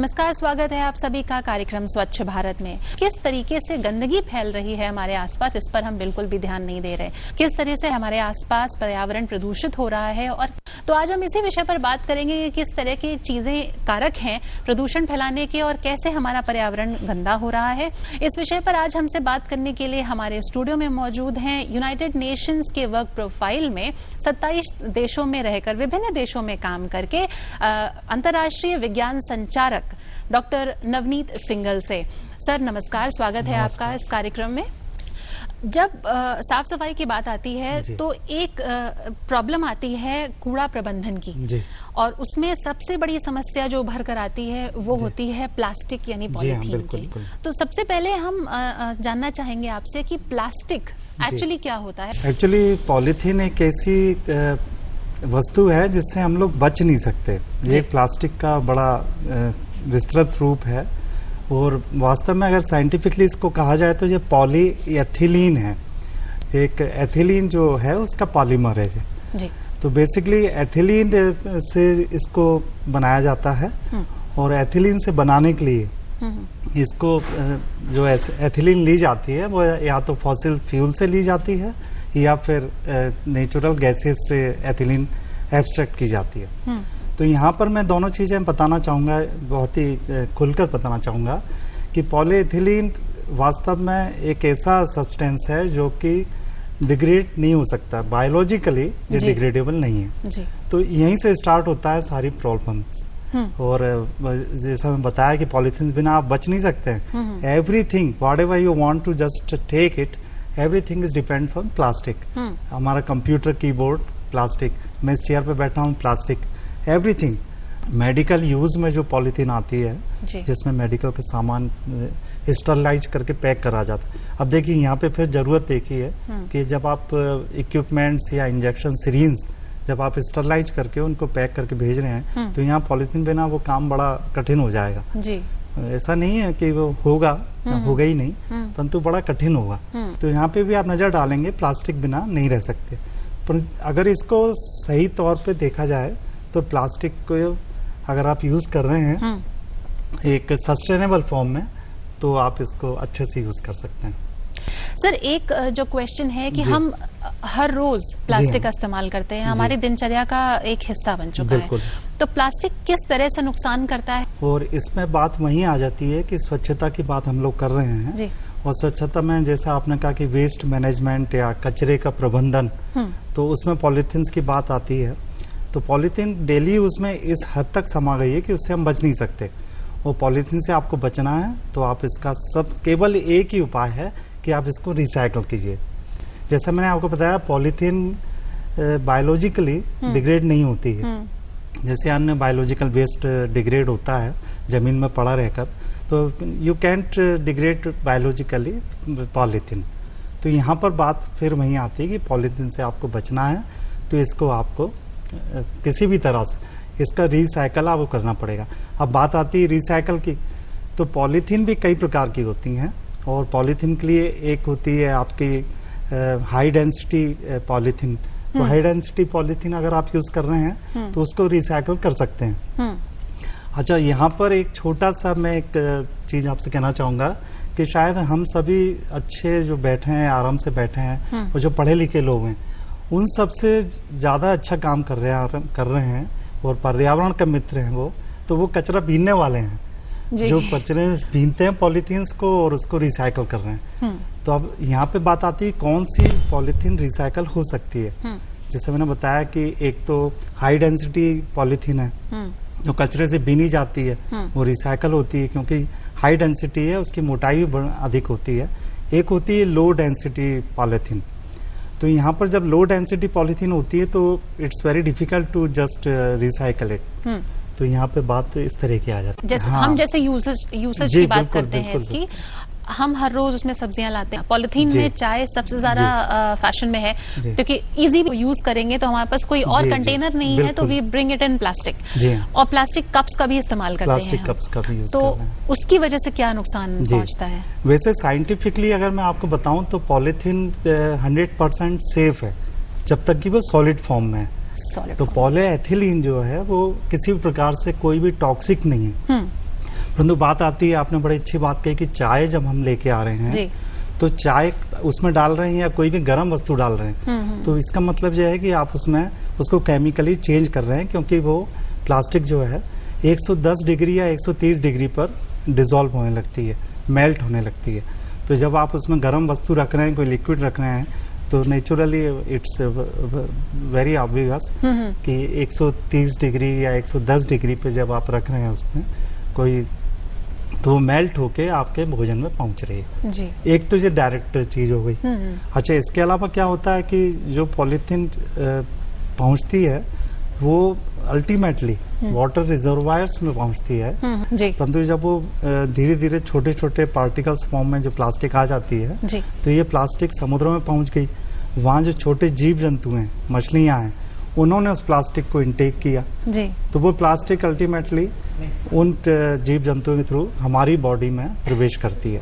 नमस्कार, स्वागत है आप सभी का कार्यक्रम स्वच्छ भारत में। किस तरीके से गंदगी फैल रही है हमारे आसपास, इस पर हम बिल्कुल भी ध्यान नहीं दे रहे। किस तरह से हमारे आसपास पर्यावरण प्रदूषित हो रहा है, और तो आज हम इसी विषय पर बात करेंगे कि किस तरह की चीजें कारक हैं प्रदूषण फैलाने के और कैसे हमारा पर्यावरण गंदा हो रहा है। इस विषय पर आज हमसे बात करने के लिए हमारे स्टूडियो में मौजूद हैं यूनाइटेड नेशंस के वर्क प्रोफाइल में 27 देशों में रहकर, विभिन्न देशों में काम करके अंतर्राष्ट्रीय विज्ञान संचारक डॉक्टर नवनीत सिंघल से। सर नमस्कार, स्वागत है आपका इस कार्यक्रम में। जब साफ सफाई की बात आती है तो एक प्रॉब्लम आती है कूड़ा प्रबंधन की, और उसमें सबसे बड़ी समस्या जो उभर कर आती है वो होती है प्लास्टिक यानी पॉलीथीन की। तो सबसे पहले हम जानना चाहेंगे आपसे कि प्लास्टिक एक्चुअली क्या होता है। एक्चुअली पॉलीथीन एक ऐसी वस्तु है जिससे हम लोग बच नहीं सकते। ये प्लास्टिक का बड़ा विस्तृत रूप है, और वास्तव में अगर साइंटिफिकली इसको कहा जाए तो ये पॉलीएथिलीन है। एक एथिलीन जो है उसका पॉलीमर है जी। तो बेसिकली एथिलीन से इसको बनाया जाता है, और एथिलीन से बनाने के लिए इसको जो एथिलीन ली जाती है वो या तो फॉसिल फ्यूल से ली जाती है या फिर नेचुरल गैसेस से एथिलीन एक्सट्रैक्ट की जाती है। तो यहाँ पर मैं दोनों चीजें बताना चाहूंगा, बहुत ही खुलकर बताना चाहूंगा कि पॉलीएथिलीन वास्तव में एक ऐसा सब्सटेंस है जो कि डिग्रेड नहीं हो सकता, बायोलॉजिकली ये डिग्रेडेबल नहीं है। तो यहीं से स्टार्ट होता है सारी प्रॉब्लम्स। और जैसा मैं बताया कि पॉलीथीन बिना आप बच नहीं सकते। Everything whatever you want to just take it, everything is depends on plastic. हमारा कंप्यूटर कीबोर्ड प्लास्टिक, मैं इस चेयर पे बैठा हूँ प्लास्टिक, एवरीथिंग। मेडिकल यूज में जो पॉलीथीन आती है जिसमें मेडिकल के सामान स्टरलाइज करके पैक करा जाता है। अब देखिए यहाँ पे फिर जरूरत देखी है कि जब आप इक्विपमेंट्स या इंजेक्शन सिरिंज जब आप स्टरलाइज करके उनको पैक करके भेज रहे हैं तो यहाँ पॉलीथीन बिना वो काम बड़ा कठिन हो जाएगा जी। ऐसा नहीं है कि वो होगा ही नहीं, परंतु बड़ा कठिन होगा। तो यहाँ पे भी आप नजर डालेंगे प्लास्टिक बिना नहीं रह सकते। पर अगर इसको सही तौर पे देखा जाए तो प्लास्टिक को अगर आप यूज कर रहे हैं एक सस्टेनेबल फॉर्म में तो आप इसको अच्छे से यूज कर सकते हैं। सर एक जो क्वेश्चन है कि हम हर रोज प्लास्टिक का इस्तेमाल करते हैं, हमारी दिनचर्या का एक हिस्सा बन चुका है। तो प्लास्टिक किस तरह से नुकसान करता है? और इसमें बात वहीं आ जाती है कि स्वच्छता की बात हम लोग कर रहे हैं जी। और स्वच्छता में जैसा आपने कहा कि वेस्ट मैनेजमेंट या कचरे का प्रबंधन, तो उसमें पॉलीथीन की बात आती है। तो पॉलीथीन डेली उसमें इस हद तक समा गई है कि उससे हम बच नहीं सकते। वो पॉलीथीन से आपको बचना है तो आप इसका केवल एक ही उपाय है कि आप इसको रिसाइकल कीजिए। जैसा मैंने आपको बताया पॉलीथीन बायोलॉजिकली डिग्रेड नहीं होती है, जैसे अन्य बायोलॉजिकल वेस्ट डिग्रेड होता है जमीन में पड़ा रहकर, तो you can't degrade biologically polythene. तो यहाँ पर बात फिर वहीं आती है कि पॉलीथीन से आपको बचना है तो इसको आपको किसी भी तरह से इसका रिसाइकल आपको करना पड़ेगा। अब बात आती है रिसाइकल की, तो पॉलीथीन भी कई प्रकार की होती हैं, और पॉलीथीन के लिए एक होती है आपकी हाई डेंसिटी पॉलीथीन। तो हाई डेंसिटी पॉलीथीन अगर आप यूज कर रहे हैं तो उसको रिसाइकल कर सकते हैं। अच्छा, यहाँ पर एक छोटा सा मैं एक चीज आपसे कहना चाहूंगा कि शायद हम सभी अच्छे जो बैठे हैं, आराम से बैठे हैं, और जो पढ़े लिखे लोग हैं उन सबसे ज्यादा अच्छा काम कर रहे हैं और पर्यावरण का मित्र हैं वो, तो वो कचरा बीनने वाले हैं जो कचरे बीनते हैं पॉलीथीन्स को और उसको रिसाइकल कर रहे हैं। तो अब यहाँ पे बात आती है कौन सी पॉलीथीन रिसाइकल हो सकती है। जैसे मैंने बताया कि एक तो हाई डेंसिटी पॉलीथीन है जो कचरे से बीनी जाती है, वो रिसाइकल होती है क्योंकि हाई डेंसिटी है, उसकी मोटाई भी अधिक होती है। एक होती है लो डेंसिटी पॉलीथीन। तो यहाँ पर जब लो डेंसिटी पॉलीथीन होती है तो it's very difficult to just recycle it. तो यहाँ पे बात इस तरह की आ जाती है। जैसे हम जैसे यूसेज की बात करते हैं इसकी, हम हर रोज उसमें सब्जियां लाते हैं। पॉलिथीन में चाय सबसे ज्यादा फैशन में है क्योंकि इजी यूज करेंगे, तो हमारे पास कोई और कंटेनर नहीं है तो we bring it in plastic. और प्लास्टिक कप्स का भी इस्तेमाल करते हैं, कप्स का भी यूज तो उसकी वजह से क्या नुकसान पहुंचता है? वैसे साइंटिफिकली अगर मैं आपको बताऊं तो पॉलिथीन 100% सेफ है जब तक कि वो सॉलिड फॉर्म में है। तो पॉलीएथिलीन जो है वो किसी भी प्रकार से कोई भी टॉक्सिक नहीं है। परंतु बात आती है, आपने बड़ी अच्छी बात कही कि चाय जब हम लेके आ रहे हैं तो चाय उसमें डाल रहे हैं या कोई भी गर्म वस्तु डाल रहे हैं, तो इसका मतलब यह है कि आप उसमें उसको केमिकली चेंज कर रहे हैं, क्योंकि वो प्लास्टिक जो है 110 डिग्री या 130 डिग्री पर डिसॉल्व होने लगती है, मेल्ट होने लगती है। तो जब आप उसमें गर्म वस्तु रख रहे हैं, कोई लिक्विड रख रहे हैं, तो नेचुरली इट्स वेरी ऑब्वियस कि 130 डिग्री या 110 डिग्री पे जब आप रख रहे हैं उसमें कोई, तो मेल्ट होके आपके भोजन में पहुंच रही है जी। एक तो ये डायरेक्ट चीज हो गई। अच्छा, इसके अलावा क्या होता है कि जो पॉलीथीन पहुंचती है वो अल्टीमेटली वाटर रिजर्वायर्स में पहुंचती है, परंतु जब वो धीरे धीरे छोटे छोटे पार्टिकल्स फॉर्म में जो प्लास्टिक आ जाती है जी। तो ये प्लास्टिक समुद्रों में पहुंच गई। वहाँ जो छोटे जीव जंतु हैं, मछलियां हैं, उन्होंने उस प्लास्टिक को इंटेक किया जी। तो वो प्लास्टिक अल्टीमेटली उन जीव जंतुओं के थ्रू हमारी बॉडी में प्रवेश करती है,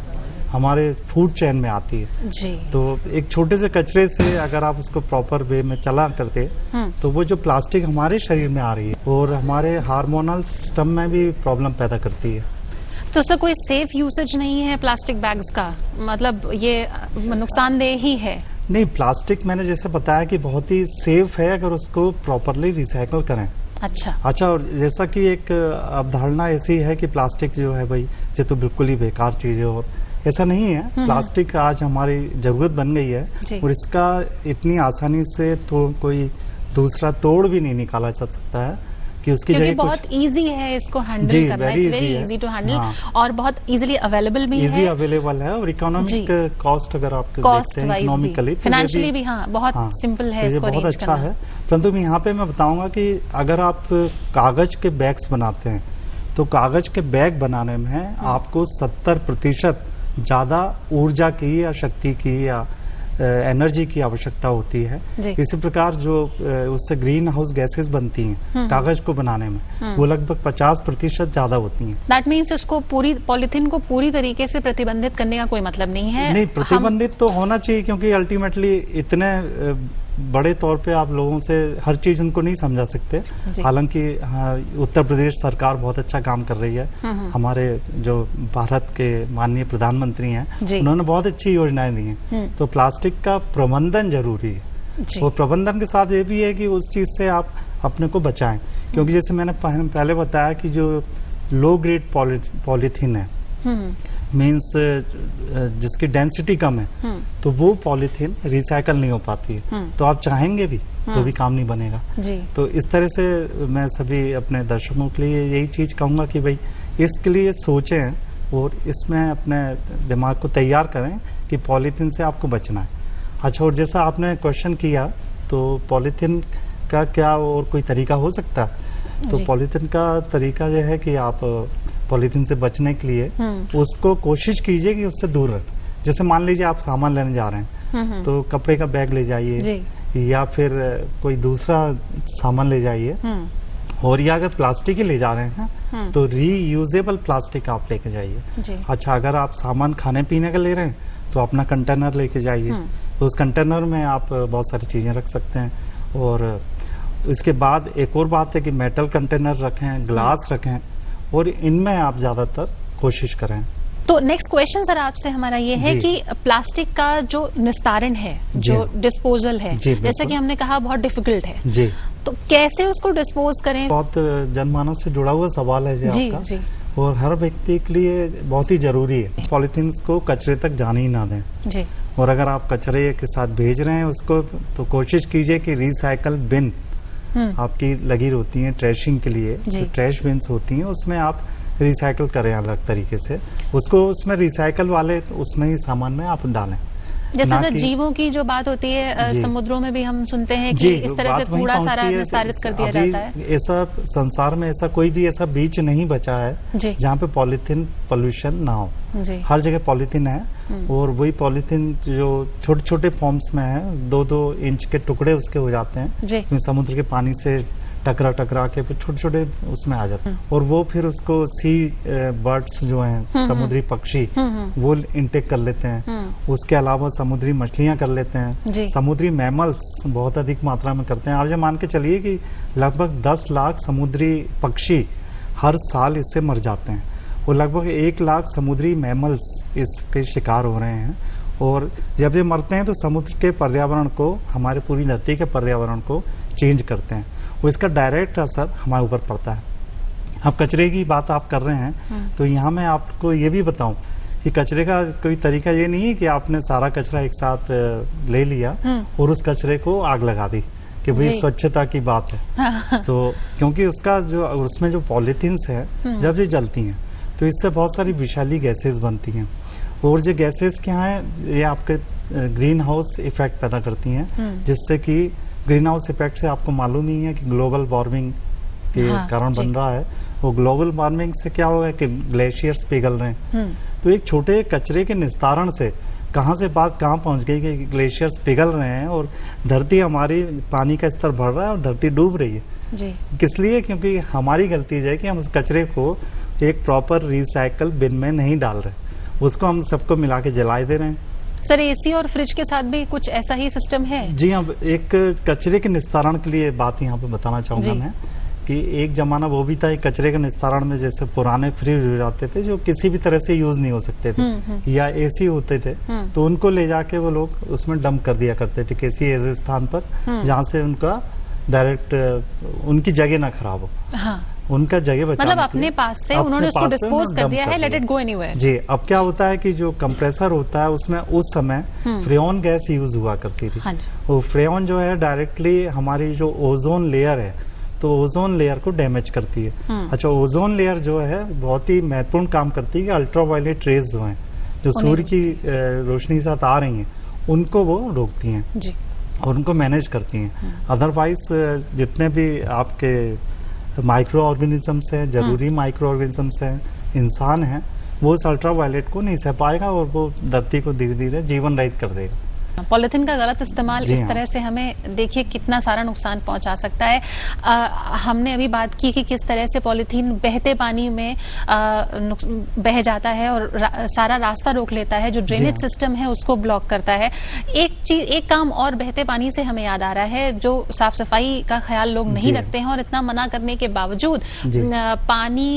हमारे फूड चेन में आती है जी। तो एक छोटे से कचरे से अगर आप उसको प्रॉपर वे में चला करते तो वो जो प्लास्टिक हमारे शरीर में आ रही है और हमारे हार्मोनल सिस्टम में भी प्रॉब्लम पैदा करती है। तो सर कोई सेफ यूसेज नहीं है प्लास्टिक बैग्स का, मतलब ये नुकसानदेह ही है? नहीं, प्लास्टिक मैंने जैसे बताया कि बहुत ही सेफ है अगर उसको प्रॉपरली रिसाइकल करें। अच्छा, और जैसा कि एक अवधारणा ऐसी है कि प्लास्टिक जो है भाई ये तो बिल्कुल ही बेकार चीज है, और ऐसा नहीं है। प्लास्टिक आज हमारी जरूरत बन गई है और इसका इतनी आसानी से तो कोई दूसरा तोड़ भी नहीं निकाला जा सकता है कि उसकी जगह बहुत इजी है इसको हैंडल करना, it's very easy to handle और बहुत इजीली अवेलेबल भी है, इजी अवेलेबल है और इकोनॉमिक कॉस्ट अगर आप देखते हैं इकोनॉमिकली, फाइनेंशियली भी बहुत सिंपल है, इसको बहुत अच्छा है। परंतु यहाँ पे मैं बताऊंगा कि अगर आप कागज के बैग्स बनाते हैं तो कागज के बैग बनाने में आपको 70% ज्यादा ऊर्जा की या शक्ति की या एनर्जी की आवश्यकता होती है। इसी प्रकार जो उससे ग्रीन हाउस गैसेस बनती हैं कागज को बनाने में वो लगभग 50% ज्यादा होती हैं। दैट मीन्स इसको पूरी पॉलिथीन को पूरी तरीके से प्रतिबंधित करने का कोई मतलब नहीं है? नहीं, प्रतिबंधित तो होना चाहिए, क्योंकि अल्टीमेटली इतने बड़े तौर पे आप लोगों से हर चीज उनको नहीं समझा सकते। हालांकि हाँ, उत्तर प्रदेश सरकार बहुत अच्छा काम कर रही है। हमारे जो भारत के माननीय प्रधानमंत्री हैं उन्होंने बहुत अच्छी योजनाएं दी हैं। तो प्लास्टिक का प्रबंधन जरूरी है और प्रबंधन के साथ ये भी है कि उस चीज से आप अपने को बचाएं, क्योंकि जैसे मैंने पहले बताया कि जो लो ग्रेड पॉलीथीन है मीन्स जिसकी डेंसिटी कम है तो वो पॉलीथीन रिसाइकल नहीं हो पाती है, तो आप चाहेंगे भी तो भी काम नहीं बनेगा जी। तो इस तरह से मैं सभी अपने दर्शकों के लिए यही चीज कहूंगा कि भाई इसके लिए सोचें और इसमें अपने दिमाग को तैयार करें कि पॉलीथीन से आपको बचना है। अच्छा, और जैसा आपने क्वेश्चन किया तो पॉलीथीन का क्या और कोई तरीका हो सकता है? तो पॉलीथीन का तरीका यह है कि आप पॉलीथीन से बचने के लिए उसको कोशिश कीजिए कि उससे दूर रखें। जैसे मान लीजिए आप सामान लेने जा रहे हैं तो कपड़े का बैग ले जाइए या फिर कोई दूसरा सामान ले जाइए, और या अगर प्लास्टिक ही ले जा रहे हैं तो रीयूजेबल प्लास्टिक आप लेके जाइए। अच्छा, अगर आप सामान खाने पीने का ले रहे हैं तो अपना कंटेनर लेके जाइए, तो उस कंटेनर में आप बहुत सारी चीजें रख सकते हैं। और इसके बाद एक और बात है कि मेटल कंटेनर रखें, ग्लास रखें, और इनमें आप ज्यादातर कोशिश करें। तो नेक्स्ट क्वेश्चन सर आपसे हमारा ये है कि प्लास्टिक का जो निस्तारण है, जो डिस्पोजल है, जैसे कि हमने कहा बहुत डिफिकल्ट है जी, तो कैसे उसको डिस्पोज करें? बहुत जनमानस से जुड़ा हुआ सवाल है जी आपका जी। और हर व्यक्ति के लिए बहुत ही जरूरी है। पॉलीथीन को कचरे तक जाने ही ना दें जी। और अगर आप कचरे के साथ भेज रहे हैं उसको तो कोशिश कीजिए कि रिसाइकल बिन आपकी लगी होती है ट्रैशिंग के लिए, जो ट्रैश बिन्स होती हैं उसमें आप रिसाइकल करें अलग तरीके से उसको, उसमें रिसाइकल वाले उसमें ही सामान में आप डालें। जैसे सर जीवों की जो बात होती है समुद्रों में भी हम सुनते हैं कि इस तरह से कूड़ा सारा निस्तारित कर दिया जाता है। ऐसा संसार में ऐसा कोई भी ऐसा बीच नहीं बचा है जहाँ पे पॉलीथीन पोल्यूशन ना हो। हर जगह पॉलीथीन है, और वही पॉलीथीन जो छोटे छोटे फॉर्म्स में है, 2-2 इंच के टुकड़े उसके हो जाते हैं, समुद्र के पानी से टकरा के फिर छोटे छोटे उसमें आ जाते हैं, और वो फिर उसको सी बर्ड्स जो हैं समुद्री पक्षी वो इंटेक कर लेते हैं। उसके अलावा समुद्री मछलियां कर लेते हैं, समुद्री मैमल्स बहुत अधिक मात्रा में करते हैं। आप ये मान के चलिए कि लगभग 10 लाख समुद्री पक्षी हर साल इससे मर जाते हैं, वो लगभग 1 लाख समुद्री मैमल्स इसके शिकार हो रहे हैं। और जब ये मरते हैं तो समुद्र के पर्यावरण को, हमारे पूरी धरती के पर्यावरण को चेंज करते हैं। वो इसका डायरेक्ट असर हमारे ऊपर पड़ता है। अब कचरे की बात आप कर रहे हैं, तो यहाँ मैं आपको ये भी बताऊं कि कचरे का कोई तरीका ये नहीं है कि आपने सारा कचरा एक साथ ले लिया और उस कचरे को आग लगा दी कि भाई स्वच्छता की बात है। तो क्योंकि उसमें जो पॉलीथीन्स है जब ये जलती हैं तो इससे बहुत सारी विषैली गैसेस बनती हैं। और जो गैसेस क्या है, ये आपके ग्रीन हाउस इफेक्ट पैदा करती हैं, जिससे कि ग्रीन हाउस इफेक्ट से आपको मालूम ही है कि ग्लोबल वार्मिंग के कारण बन रहा है। वो ग्लोबल वार्मिंग से क्या होगा कि ग्लेशियर्स पिघल रहे हैं। तो एक छोटे कचरे के निस्तारण से कहां से बात कहां पहुंच गई कि ग्लेशियर्स पिघल रहे हैं और धरती, हमारी पानी का स्तर बढ़ रहा है और धरती डूब रही है जी। किस लिए? क्योंकि हमारी गलती है कि हम उस कचरे को एक प्रॉपर रिसाइकल बिन में नहीं डाल रहे, उसको हम सबको मिला के जलाए दे रहे हैं। सर, एसी और फ्रिज के साथ भी कुछ ऐसा ही सिस्टम है? जी हाँ, एक कचरे के निस्तारण के लिए बात यहाँ पे बताना चाहूंगा मैं कि एक जमाना वो भी था एक कचरे के निस्तारण में, जैसे पुराने फ्रिज हो जाते थे जो किसी भी तरह से यूज नहीं हो सकते थे या एसी होते थे, तो उनको ले जाके वो लोग उसमें डंप कर दिया करते थे किसी ऐसे स्थान पर जहाँ से उनका डायरेक्ट उनकी जगह ना खराब हो। उनका जगह बचाने, मतलब अपने पास से उन्होंने उसको डिस्पोज कर दिया है, लेट इट गो एनीवेयर। जी। अब क्या होता है कि जो कंप्रेसर होता है उसमें उस समय फ्रेऑन गैस यूज हुआ करती थी। वो फ्रेऑन जो है डायरेक्टली हमारी जो ओजोन लेयर है, तो ओजोन लेयर को डैमेज करती है। अच्छा, ओजोन लेयर जो है बहुत ही महत्वपूर्ण काम करती है कि अल्ट्रावायलेट रेज जो है, जो सूर्य की रोशनी के साथ आ रही हैं, उनको वो रोकती हैं और उनको मैनेज करती हैं। अदरवाइज जितने भी आपके माइक्रो ऑर्गेनिजम्स हैं, जरूरी माइक्रो ऑर्गेनिजम्स हैं, इंसान हैं, वो इस अल्ट्रावायलेट को नहीं सह पाएगा और वो धरती को धीरे धीरे जीवन रहित कर देगा। पॉलिथीन का गलत इस्तेमाल इस तरह से हमें देखिए कितना सारा नुकसान पहुंचा सकता है। हमने अभी बात की कि किस तरह से पॉलिथीन बहते पानी में बह जाता है और सारा रास्ता रोक लेता है, जो ड्रेनेज सिस्टम है उसको ब्लॉक करता है। एक काम और बहते पानी से हमें याद आ रहा है, जो साफ सफाई का ख्याल लोग नहीं रखते हैं और इतना मना करने के बावजूद पानी,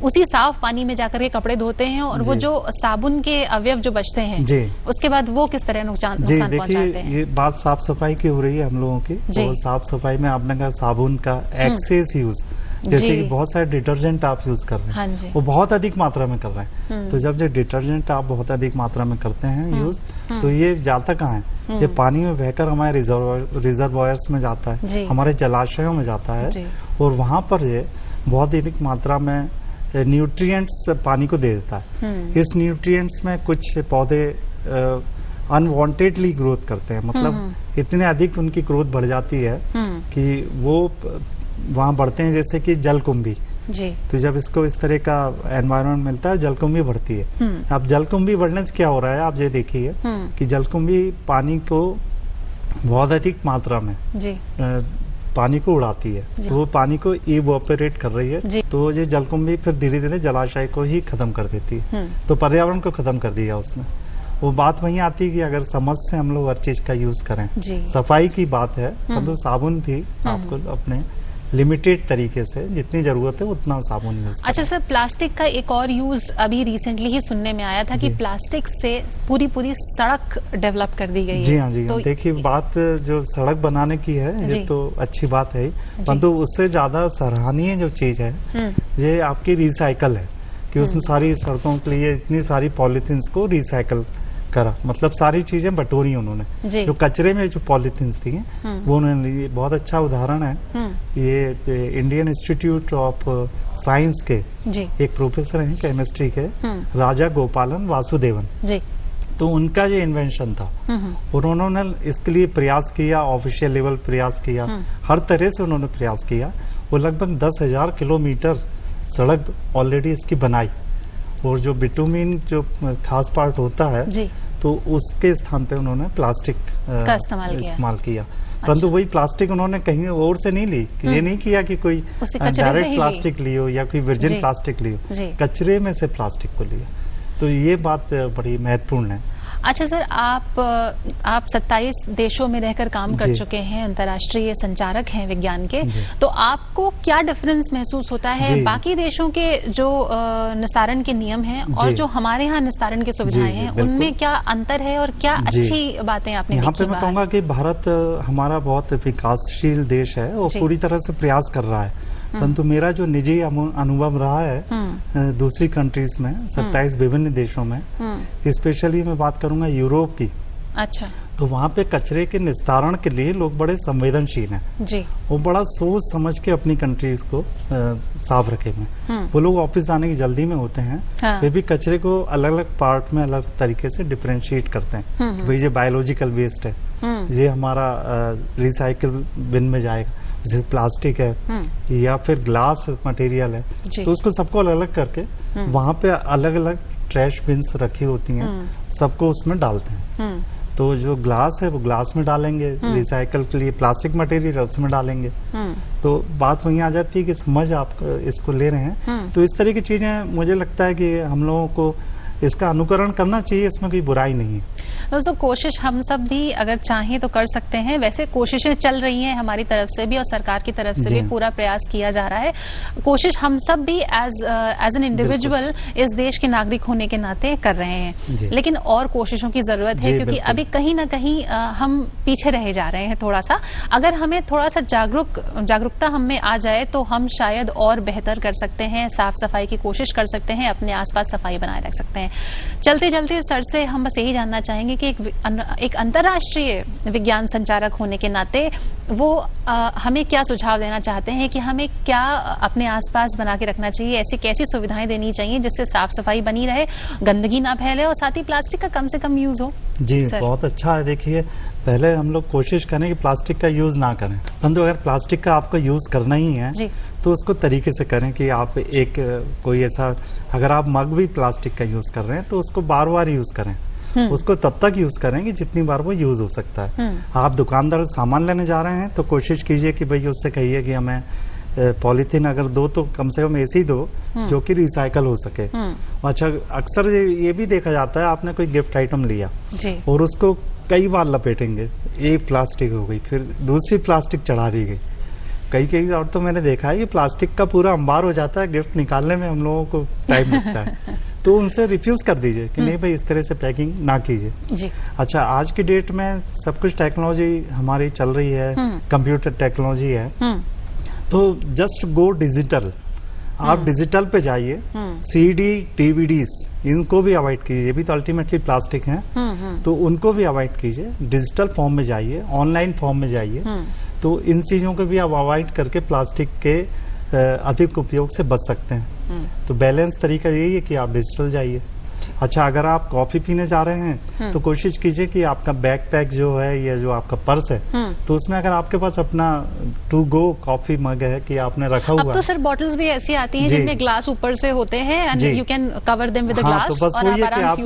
उसी साफ पानी में जाकर के कपड़े धोते हैं और वो जो साबुन के अवयव जो बचते हैं उसके बाद वो किस तरह नुकसान देखिए, ये बात साफ सफाई की हो रही है हम लोगों की। तो साफ सफाई में आपने कहा साबुन का एक्सेस यूज, जैसे कि बहुत सारे डिटर्जेंट आप यूज कर रहे हैं, वो बहुत अधिक मात्रा में कर रहे हैं। तो जब ये डिटर्जेंट आप बहुत अधिक मात्रा में करते हैं यूज, तो ये जाता कहाँ है? ये पानी में बहकर हमारे रिजर्वायर्स में जाता है, हमारे जलाशयों में जाता है और वहां पर ये बहुत अधिक मात्रा में न्यूट्रिएंट्स पानी को दे देता है। इस न्यूट्रिएंट्स में कुछ पौधे अनवांटेडली ग्रोथ करते हैं, मतलब इतने अधिक उनकी ग्रोथ बढ़ जाती है कि वो वहां बढ़ते हैं, जैसे कि जलकुंभी जी। तो जब इसको इस तरह का एनवायरनमेंट मिलता है, जलकुंभी बढ़ती है। अब जलकुंभी बढ़ने से क्या हो रहा है, आप ये देखिए कि जलकुंभी पानी को बहुत अधिक मात्रा में पानी को उड़ाती है, तो वो पानी को इवोपरेट कर रही है। तो ये जलकुंभी फिर धीरे धीरे जलाशय को ही खत्म कर देती है, तो पर्यावरण को खत्म कर दिया उसने। वो बात वहीं आती है कि अगर समझ से हम लोग हर चीज का यूज करें, सफाई की बात है, तो साबुन भी आपको अपने लिमिटेड तरीके से जितनी जरूरत है उतना साबुन यूज करें। अच्छा सर, प्लास्टिक का एक और यूज अभी रिसेंटली ही सुनने में आया था कि प्लास्टिक से पूरी सड़क डेवलप कर दी गई है। जी हाँ, जी हाँ। देखिए, बात जो सड़क बनाने की है ये तो अच्छी बात है, परंतु उससे ज्यादा सराहनीय जो चीज है ये आपकी रिसाइकल है कि उसने सारी सड़कों के लिए इतनी सारी पॉलीथीन्स को रिसाइकल करा, मतलब सारी चीजें बटोरी उन्होंने। जो कचरे में जो पॉलीथीन्स थी वो उन्होंने, बहुत अच्छा उदाहरण है ये इंडियन इंस्टीट्यूट ऑफ साइंस के एक प्रोफेसर हैं केमिस्ट्री के, राजा गोपालन वासुदेवन, तो उनका जो इन्वेंशन था और उन्होंने इसके लिए प्रयास किया, ऑफिशियल लेवल प्रयास किया, हर तरह से उन्होंने प्रयास किया। वो लगभग 10,000 किलोमीटर सड़क ऑलरेडी इसकी बनाई और जो बिटुमिन जो खास पार्ट होता है तो उसके स्थान पे उन्होंने प्लास्टिक का इस्तेमाल किया। परंतु वही प्लास्टिक उन्होंने कहीं और से नहीं ली, ये नहीं किया कि कोई डायरेक्ट प्लास्टिक लियो या कोई वर्जिन प्लास्टिक लियो, कचरे में से प्लास्टिक को लिया। तो ये बात बड़ी महत्वपूर्ण है। अच्छा सर, आप 27 देशों में रहकर काम कर चुके हैं, अंतर्राष्ट्रीय संचारक हैं विज्ञान के, तो आपको क्या डिफरेंस महसूस होता है बाकी देशों के जो निस्तारण के नियम हैं और जो हमारे यहाँ निस्तारण की सुविधाएं हैं, उनमें क्या अंतर है और क्या अच्छी बातें आपने यहाँ देखी? पे मैं कहूँगा कि भारत हमारा बहुत विकासशील देश है और पूरी तरह से प्रयास कर रहा है, परंतु मेरा जो निजी अनुभव रहा है दूसरी कंट्रीज में, 27 विभिन्न देशों में, स्पेशली मैं बात करूंगा यूरोप की। अच्छा। तो वहाँ पे कचरे के निस्तारण के लिए लोग बड़े संवेदनशील हैं जी। वो बड़ा सोच समझ के अपनी कंट्रीज को साफ रखे में। वो लोग ऑफिस जाने की जल्दी में होते हैं, वे भी कचरे को अलग अलग पार्ट में अलग तरीके से डिफरेंशिएट करते हैं। भाई ये बायोलॉजिकल वेस्ट है, ये हमारा रिसाइकल बिन में जाएगा, जैसे प्लास्टिक है या फिर ग्लास मटेरियल है, तो उसको सबको अलग अलग करके वहाँ पे अलग अलग ट्रैश बिन्स रखी होती हैं, सबको उसमें डालते हैं। तो जो ग्लास है वो ग्लास में डालेंगे, रिसाइकल के लिए प्लास्टिक मटेरियल है उसमें डालेंगे। तो बात वहीं आ जाती है कि समझ आप इसको ले रहे हैं। तो इस तरह की चीजें मुझे लगता है कि हम लोगों को इसका अनुकरण करना चाहिए, इसमें कोई बुराई नहीं है। दोस्तों, कोशिश हम सब भी अगर चाहें तो कर सकते हैं। वैसे कोशिशें चल रही हैं हमारी तरफ से भी और सरकार की तरफ से भी पूरा प्रयास किया जा रहा है। कोशिश हम सब भी एज एन इंडिविजुअल इस देश के नागरिक होने के नाते कर रहे हैं, लेकिन और कोशिशों की जरूरत है, क्योंकि अभी कहीं ना कहीं हम पीछे रहे जा रहे हैं थोड़ा सा। अगर हमें थोड़ा सा जागरूकता हम में आ जाए तो हम शायद और बेहतर कर सकते हैं, साफ सफाई की कोशिश कर सकते हैं, अपने आसपास सफाई बनाए रख सकते हैं। चलते चलते सर से हम बस यही जानना चाहेंगे कि एक अंतर्राष्ट्रीय विज्ञान संचारक होने के नाते वो हमें क्या सुझाव देना चाहते हैं कि हमें क्या अपने आसपास बना के रखना चाहिए, ऐसी कैसी सुविधाएं देनी चाहिए जिससे साफ सफाई बनी रहे, गंदगी ना फैले और साथ ही प्लास्टिक का कम से कम यूज हो। जी बहुत अच्छा है। देखिए, पहले हम लोग कोशिश करें कि प्लास्टिक का यूज ना करें, परंतु अगर प्लास्टिक का आपको यूज करना ही है तो उसको तरीके से करें कि आप कोई ऐसा, अगर आप मग भी प्लास्टिक का यूज कर रहे हैं तो उसको बार बार यूज करें, उसको तब तक यूज करें कि जितनी बार वो यूज हो सकता है। आप दुकानदार सामान लेने जा रहे हैं तो कोशिश कीजिए कि भाई उससे कहिए कि हमें पॉलीथीन अगर दो तो कम से कम ऐसी दो जो कि रिसाइकल हो सके। अच्छा, अक्सर ये भी देखा जाता है, आपने कोई गिफ्ट आइटम लिया और उसको कई बार लपेटेंगे, एक प्लास्टिक हो गई, फिर दूसरी प्लास्टिक चढ़ा दी गई। कई और तो मैंने देखा है कि प्लास्टिक का पूरा अंबार हो जाता है, गिफ्ट निकालने में हम लोगों को टाइम लगता है। तो उनसे रिफ्यूज कर दीजिए कि नहीं भाई इस तरह से पैकिंग ना कीजिए। अच्छा, आज की डेट में सब कुछ टेक्नोलॉजी हमारी चल रही है, कंप्यूटर टेक्नोलॉजी है, तो जस्ट गो डिजिटल। आप डिजिटल पे जाइए, सीडी डीवीडीज इनको भी अवॉइड कीजिए, ये भी तो अल्टीमेटली प्लास्टिक हैं, तो उनको भी अवॉइड कीजिए। डिजिटल फॉर्म में जाइए, ऑनलाइन फॉर्म में जाइए, तो इन चीजों को भी आप अवॉइड करके प्लास्टिक के अधिक उपयोग से बच सकते हैं। तो बैलेंस तरीका यही है कि आप डिजिटल जाइए। अच्छा, अगर आप कॉफी पीने जा रहे हैं तो कोशिश कीजिए कि आपका बैकपैक जो है या जो आपका पर्स है, तो उसमें अगर आपके पास अपना टू गो कॉफी मग है कि आपने रखा हुआ, अब तो सर बॉटल्स भी ऐसी आती हैं जिनमें ग्लास ऊपर से होते हैं and you can cover them with glass. तो बस वो ये कि आप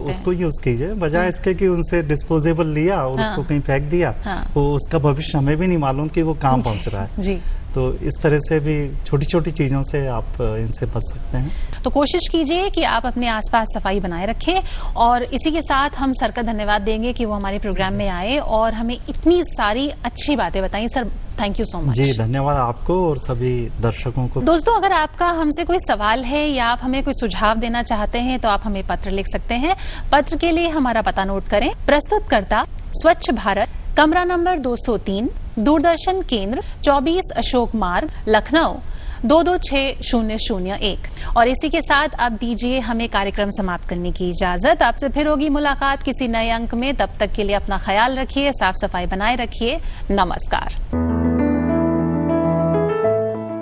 उसको यूज कीजिए, बजाय इसके कि उनसे डिस्पोजेबल लिया और उसको कहीं फेंक दिया, तो उसका भविष्य हमें भी नहीं मालूम कि वो कहाँ पहुंच रहा है। जी, तो इस तरह से भी छोटी छोटी चीजों से आप इनसे बच सकते हैं। तो कोशिश कीजिए कि आप अपने आसपास सफाई बनाए रखें, और इसी के साथ हम सर का धन्यवाद देंगे कि वो हमारे प्रोग्राम में आए और हमें इतनी सारी अच्छी बातें बताई। Sir, thank you so much. जी, धन्यवाद आपको और सभी दर्शकों को। दोस्तों, अगर आपका हमसे कोई सवाल है या आप हमें कोई सुझाव देना चाहते हैं तो आप हमें पत्र लिख सकते हैं। पत्र के लिए हमारा पता नोट करें। प्रस्तुतकर्ता स्वच्छ भारत, कमरा नंबर 203, दूरदर्शन केंद्र, 24 अशोक मार्ग, लखनऊ 226001। और इसी के साथ अब दीजिए हमें कार्यक्रम समाप्त करने की इजाजत। आपसे फिर होगी मुलाकात किसी नए अंक में। तब तक के लिए अपना ख्याल रखिए, साफ सफाई बनाए रखिए। नमस्कार।